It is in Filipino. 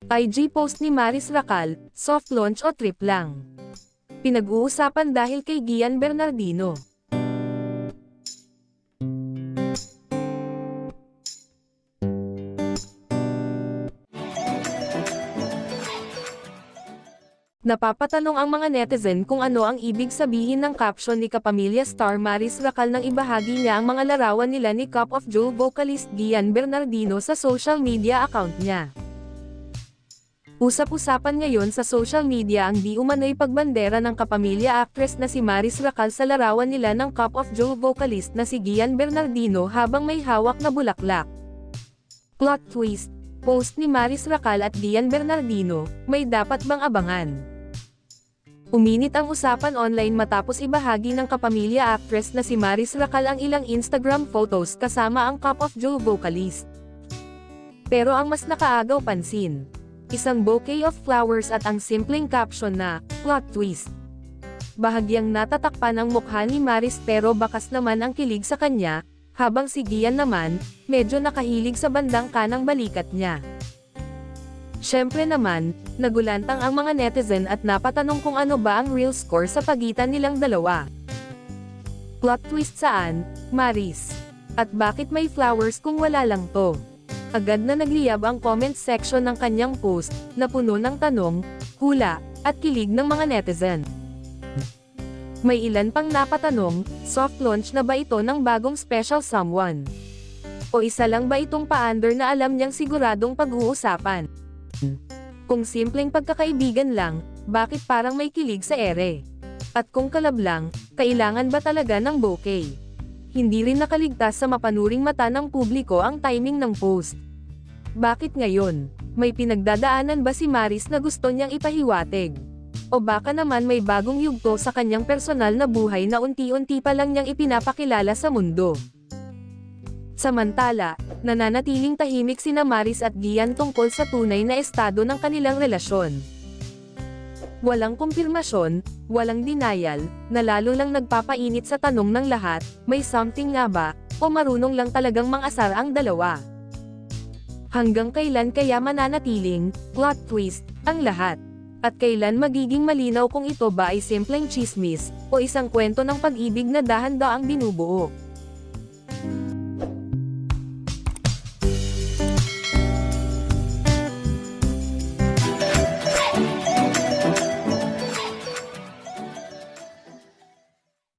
IG post ni Maris Racal, soft launch o trip lang? Pinag-uusapan dahil kay Gian Bernardino. Napapatanong ang mga netizen kung ano ang ibig sabihin ng caption ni kapamilya star Maris Racal nang ibahagi niya ang mga larawan nila ni Cup of Joe vocalist Gian Bernardino sa social media account niya. Usap-usapan ngayon sa social media ang di umano'y pagbandera ng kapamilya actress na si Maris Racal sa larawan nila ng Cup of Joe vocalist na si Gian Bernardino habang may hawak na bulaklak. Plot twist, post ni Maris Racal at Gian Bernardino, may dapat bang abangan? Uminit ang usapan online matapos ibahagi ng kapamilya actress na si Maris Racal ang ilang Instagram photos kasama ang Cup of Joe vocalist. Pero ang mas nakaagaw pansin, isang bouquet of flowers at ang simpleng caption na, plot twist. Bahagyang natatakpan ang mukha ni Maris pero bakas naman ang kilig sa kanya, habang si Gian naman, medyo nakahilig sa bandang kanang balikat niya. Syempre naman, nagulantang ang mga netizen at napatanong kung ano ba ang real score sa pagitan nilang dalawa. Plot twist saan, Maris? At bakit may flowers kung wala lang to? Agad na nagliyab ang comment section ng kanyang post, na puno ng tanong, hula, at kilig ng mga netizen. May ilan pang napatanong, soft launch na ba ito ng bagong special someone? O isa lang ba itong pa-under na alam niyang siguradong pag-uusapan? Kung simpleng pagkakaibigan lang, bakit parang may kilig sa ere? At kung kalab lang, kailangan ba talaga ng bouquet? Hindi rin nakaligtas sa mapanuring mata ng publiko ang timing ng post. Bakit ngayon? May pinagdadaanan ba si Maris na gusto niyang ipahiwatig? O baka naman may bagong yugto sa kanyang personal na buhay na unti-unti pa lang niyang ipinapakilala sa mundo? Samantala, nananatiling tahimik sina Maris at Gian tungkol sa tunay na estado ng kanilang relasyon. Walang kumpirmasyon, walang denial, na lalo lang nagpapainit sa tanong ng lahat, may something nga ba, o marunong lang talagang mang-asar ang dalawa? Hanggang kailan kaya mananatiling, plot twist, ang lahat? At kailan magiging malinaw kung ito ba ay simpleng chismis, o isang kwento ng pag-ibig na dahan-daang binubuo?